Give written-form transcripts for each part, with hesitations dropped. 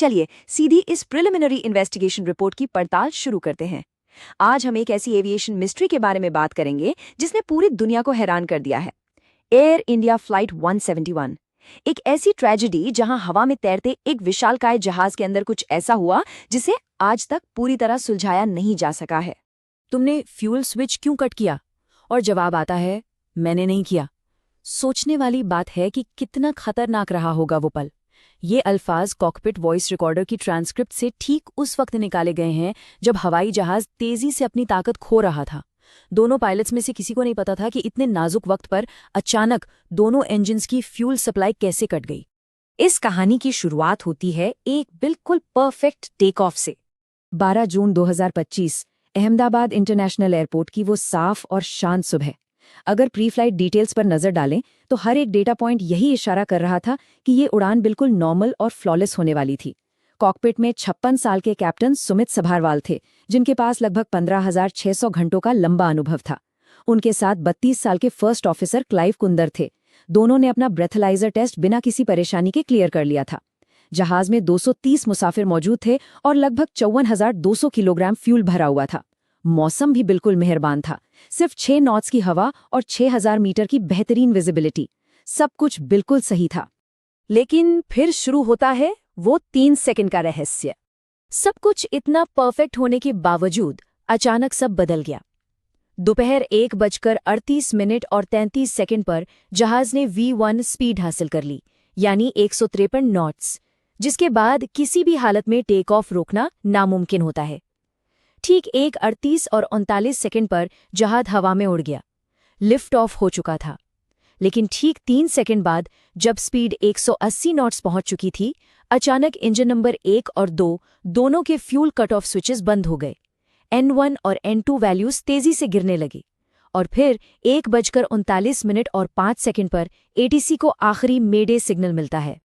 चलिए सीधी इस preliminary investigation report की पड़ताल शुरू करते हैं। आज हम एक ऐसी एविएशन मिस्ट्री के बारे में बात करेंगे जिसने पूरी दुनिया को हैरान कर दिया है। एयर इंडिया फ्लाइट 171, एक ऐसी ट्रेजेडी जहां हवा में तैरते एक विशालकाय जहाज के अंदर कुछ ऐसा हुआ जिसे आज तक पूरी तरह सुलझाया नहीं जा सका है। तुमने फ्यूल स्विच क्यों कट किया? और जवाब आता है, मैंने नहीं किया। सोचने वाली बात है कि कितना खतरनाक रहा होगा वो पल। ये अल्फाज कॉकपिट वॉइस रिकॉर्डर की ट्रांसक्रिप्ट से ठीक उस वक्त निकाले गए हैं जब हवाई जहाज तेजी से अपनी ताकत खो रहा था। दोनों पायलट्स में से किसी को नहीं पता था कि इतने नाजुक वक्त पर अचानक दोनों इंजन्स की फ्यूल सप्लाई कैसे कट गई। इस कहानी की शुरुआत होती है एक बिल्कुल परफेक्ट टेक ऑफ से। 12 जून 2025 अहमदाबाद इंटरनेशनल एयरपोर्ट की वो साफ और शांत सुबह। अगर प्री फ्लाइट डिटेल्स पर नजर डालें तो हर एक डेटा पॉइंट यही इशारा कर रहा था कि ये उड़ान बिल्कुल नॉर्मल और फ्लॉलेस होने वाली थी। कॉकपिट में 56 साल के कैप्टन सुमित सभारवाल थे, जिनके पास लगभग 15,600 घंटों का लंबा अनुभव था। उनके साथ 32 साल के फर्स्ट ऑफिसर क्लाइव कुंदर थे। दोनों ने अपना ब्रेथलाइजर टेस्ट बिना किसी परेशानी के क्लियर कर लिया था। जहाज में 230 मुसाफिर मौजूद थे और लगभग 54,200 किलोग्राम फ्यूल भरा हुआ था। मौसम भी बिल्कुल मेहरबान था, सिर्फ 6 नॉट्स की हवा और 6,000 मीटर की बेहतरीन विजिबिलिटी। सब कुछ बिल्कुल सही था। लेकिन फिर शुरू होता है वो 3 सेकंड का रहस्य। सब कुछ इतना परफेक्ट होने के बावजूद अचानक सब बदल गया। दोपहर 1:38 और 33 सेकंड पर जहाज ने V1 स्पीड हासिल कर ली, यानी 153 नॉट्स, जिसके बाद किसी भी हालत में टेक ऑफ रोकना नामुमकिन होता है। ठीक 1:38 और 39 सेकंड पर जहाज हवा में उड़ गया। लिफ्ट ऑफ हो चुका था। लेकिन ठीक 3 सेकंड बाद जब स्पीड 180 नॉट्स पहुंच चुकी थी, अचानक इंजन नंबर 1 और 2 दोनों के फ्यूल कट ऑफ स्विचेस बंद हो गए। N1 और N2 वैल्यूज तेजी से गिरने लगी और फिर 1:39 और 5 सेकंड पर ATC को आखिरी मेडे सिग्नल मिलता है।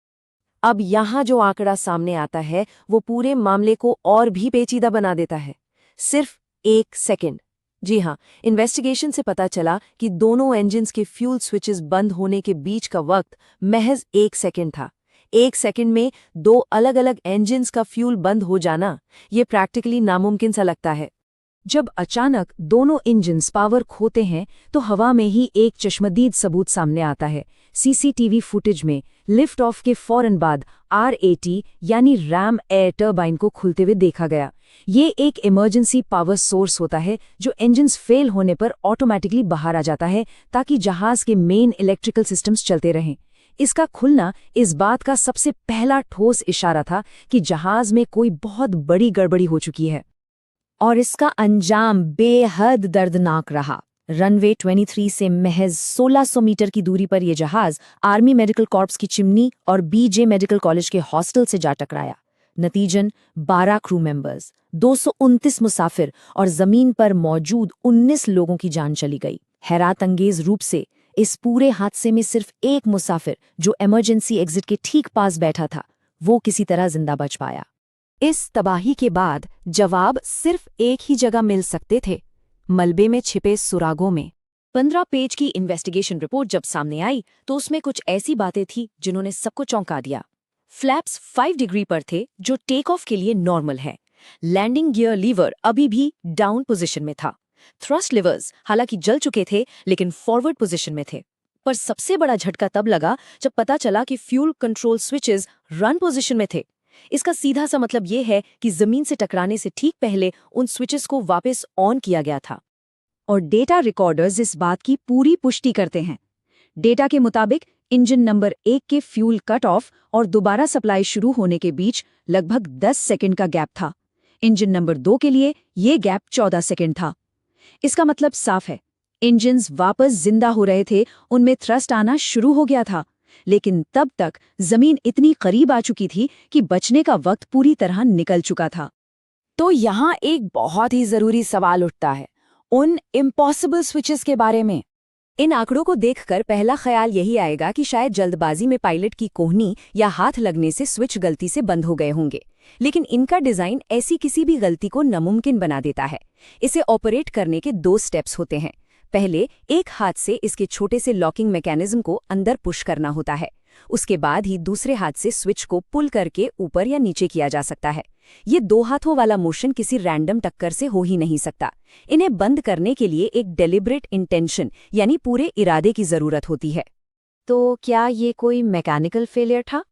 अब यहां जो आंकड़ा सामने आता है वो पूरे मामले को और भी पेचीदा बना देता है। सिर्फ 1 सेकंड। जी हां, इन्वेस्टिगेशन से पता चला कि दोनों इंजन्स के फ्यूल स्विचेस बंद होने के बीच का वक्त महज 1 सेकंड था। 1 सेकंड में 2 अलग-अलग इंजन्स का फ्यूल बंद हो जाना, ये प्रैक्टिकली नामुमकिन सा लगता है। जब अचानक दोनों इंजन्स पावर खोते हैं तो हवा में ही एक चश्मदीद सबूत सामने आता है। CCTV फुटेज में लिफ्ट ऑफ के फौरन बाद RAT यानी रैम एयर टर्बाइन को खुलते हुए देखा गया। ये एक इमरजेंसी पावर सोर्स होता है जो इंजन्स फेल होने पर ऑटोमेटिकली बाहर आ जाता है ताकि जहाज के मेन इलेक्ट्रिकल सिस्टम्स चलते रहें। इसका खुलना इस बात का सबसे पहला ठोस इशारा था कि जहाज में कोई बहुत बड़ी गड़बड़ी हो चुकी है। और इसका अंजाम बेहद दर्दनाक रहा। रनवे 23 से महज 1600 मीटर की दूरी पर यह जहाज आर्मी मेडिकल कॉर्प्स की चिमनी और BJ मेडिकल कॉलेज के हॉस्टल से जा टकराया। नतीजन 12 क्रू मेंबर्स, 229 मुसाफिर और जमीन पर मौजूद 19 लोगों की जान चली गई। हैरतअंगेज रूप से इस पूरे हादसे में सिर्फ एक मुसाफिर, जो इमरजेंसी एग्जिट के ठीक पास बैठा था, वो किसी तरह जिंदा बच पाया। इस तबाही के बाद जवाब सिर्फ एक ही जगह मिल सकते थे, मलबे में छिपे सुरागों में। 15 पेज की इन्वेस्टिगेशन रिपोर्ट जब सामने आई तो उसमें कुछ ऐसी बातें थी जिन्होंने सबको चौंका दिया। फ्लैप्स 5 डिग्री पर थे, जो टेक ऑफ के लिए नॉर्मल है। लैंडिंग गियर लीवर अभी भी डाउन पोजीशन में था। थ्रस्ट लिवर्स हालांकि जल चुके थे लेकिन फॉरवर्ड पोजीशन में थे। पर सबसे बड़ा झटका तब लगा जब पता चला कि fuel control switches run position में थे। इसका सीधा सा मतलब ये है कि जमीन से टकराने से ठीक पहले उन स्विचेस को वापस ऑन किया गया था। और डेटा रिकॉर्डर्स इस बात की पूरी पुष्टि करते हैं। डेटा के मुताबिक इंजन नंबर 1 के फ्यूल कट ऑफ और दोबारा सप्लाई शुरू होने के बीच लगभग 10 सेकंड का गैप था। इंजन नंबर 2 के लिए ये गैप 14 सेकंड था। इसका मतलब साफ है, इंजन्स वापस जिंदा हो रहे थे, उनमें थ्रस्ट आना शुरू हो गया था। लेकिन तब तक जमीन इतनी करीब आ चुकी थी कि बचने का वक्त पूरी तरह निकल चुका था। तो यहाँ एक बहुत ही जरूरी सवाल उठता है, उन इम्पॉसिबल स्विचेस के बारे में। इन आंकड़ों को देखकर पहला ख्याल यही आएगा कि शायद जल्दबाजी में पायलट की कोहनी या हाथ लगने से स्विच गलती से बंद हो गए होंगे। लेकिन इनका डिजाइन ऐसी किसी भी गलती को नामुमकिन बना देता है। इसे ऑपरेट करने के 2 स्टेप्स होते हैं। पहले एक हाथ से इसके छोटे से लॉकिंग मैकेनिज्म को अंदर पुश करना होता है, उसके बाद ही दूसरे हाथ से स्विच को पुल करके ऊपर या नीचे किया जा सकता है। ये 2 हाथों वाला मोशन किसी रैंडम टक्कर से हो ही नहीं सकता। इन्हें बंद करने के लिए एक डेलिब्रेट इंटेंशन यानी पूरे इरादे की जरूरत होती है। तो क्या ये कोई मैकेनिकल फेलियर था?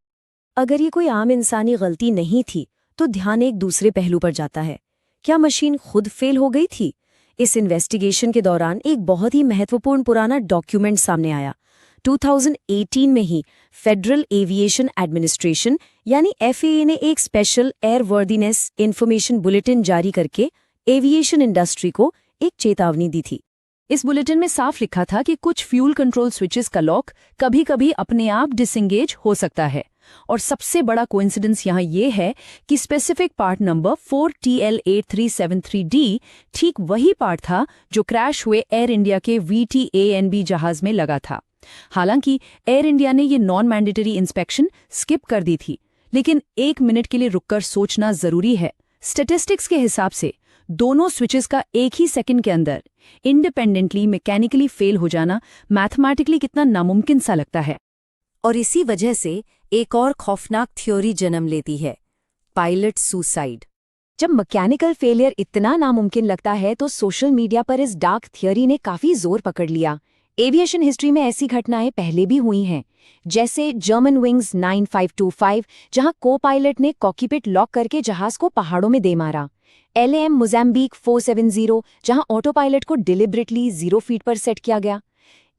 अगर ये कोई आम इंसानी गलती नहीं थी तो ध्यान एक दूसरे पहलू पर जाता है। क्या मशीन खुद फेल हो गई थी? इस इन्वेस्टिगेशन के दौरान एक बहुत ही महत्वपूर्ण पुराना डॉक्यूमेंट सामने आया। 2018 में ही फेडरल एविएशन एडमिनिस्ट्रेशन यानी FAA ने एक स्पेशल एयरवर्दीनेस इंफॉर्मेशन बुलेटिन जारी करके एविएशन इंडस्ट्री को एक चेतावनी दी थी। इस बुलेटिन में साफ लिखा था कि कुछ फ्यूल कंट्रोल स्विचेस का लॉक कभी-कभी अपने आप डिसएंगेज हो सकता है। और सबसे बड़ा कोइंसिडेंस यहाँ ये है कि स्पेसिफिक पार्ट नंबर 4TL8373D ठीक वही पार्ट था जो क्रैश हुए एयर इंडिया के VTANB जहाज में लगा था। हालांकि एयर इंडिया ने ये नॉन मैंडेटरी इंस्पेक्शन स्किप कर दी थी, लेकिन 1 मिनट के लिए रुककर सोचना जरूरी है। स्टैटिस्टिक्स के हिसाब से दोनों स्विचेस का एक ही सेकंड के अंदर इंडिपेंडेंटली मैकेनिकली फेल हो जाना मैथमेटिकली कितना नामुमकिन सा लगता है। और इसी वजह से एक और खौफनाक थ्योरी जन्म लेती है, पायलट सुसाइड। जब मैकेनिकल फेलियर इतना नामुमकिन लगता है तो सोशल मीडिया पर इस डार्क थ्योरी ने काफी जोर पकड़ लिया। एविएशन हिस्ट्री में ऐसी घटनाएं पहले भी हुई हैं, जैसे जर्मन विंग्स 9525 जहां को पायलट ने कॉकपिट लॉक करके जहाज को पहाड़ों में दे मारा। LAM मोज़ाम्बिक 470 जहां ऑटो पायलट को डिलिबरेटली 0 फीट पर सेट किया गया।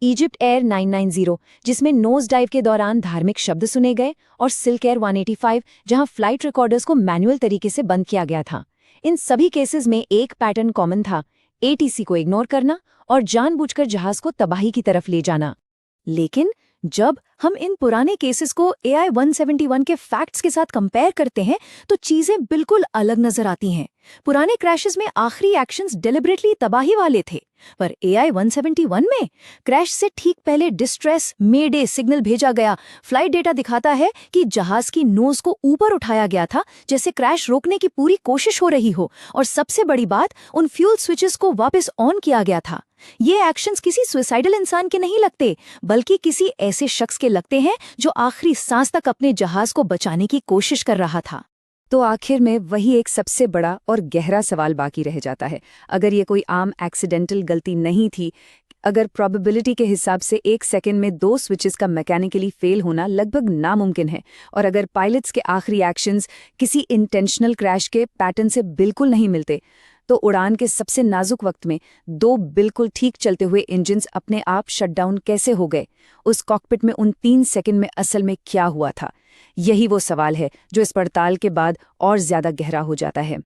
इजिप्ट एयर 990 जिसमें नोज डाइव के दौरान धार्मिक शब्द सुने गए, और सिल्क एयर 185 जहां फ्लाइट रिकॉर्डर्स को मैनुअल तरीके से बंद किया गया था। इन सभी केसेस में एक पैटर्न कॉमन था, ATC को इग्नोर करना और जानबूझकर जहाज को तबाही की तरफ ले जाना। लेकिन जब हम इन पुराने केसेस को AI 171 के फैक्ट्स के साथ कंपेयर करते हैं तो चीजें बिल्कुल अलग नजर आती हैं। पुराने क्रैशेस में आखिरी एक्शंस डेलिबरेटली तबाही वाले थे, पर AI 171 में क्रैश से ठीक पहले डिस्ट्रेस मेडे सिग्नल भेजा गया। फ्लाइट डेटा दिखाता है कि जहाज की नोज को ऊपर उठाया गया था, जैसे क्रैश रोकने की पूरी कोशिश हो रही हो, और सबसे बड़ी बात, उन फ्यूल स्विचेस को वापस ऑन किया गया था। ये एक्शंस किसी सुसाइडल इंसान के नहीं लगते, बल्कि किसी ऐसे शख्स के लगते हैं जो आखिरी सांस तक अपने जहाज को बचाने की कोशिश कर रहा था। तो आखिर में वही एक सबसे बड़ा और गहरा सवाल बाकी रह जाता है। अगर ये कोई आम एक्सीडेंटल गलती नहीं थी, अगर प्रोबेबिलिटी के हिसाब से 1 सेकंड में 2 स्विचेस का मैकेनिकली फेल होना लगभग नामुमकिन है, और अगर पायलट्स के आखिरी एक्शंस किसी इंटेंशनल क्रैश के पैटर्न से बिल्कुल नहीं मिलते, तो उड़ान के सबसे नाजुक वक्त में 2 बिल्कुल ठीक चलते हुए इंजन्स अपने आप शटडाउन कैसे हो गए? उस कॉकपिट में उन 3 सेकंड में असल में क्या हुआ था? यही वो सवाल है जो इस पड़ताल के बाद और ज्यादा गहरा हो जाता है।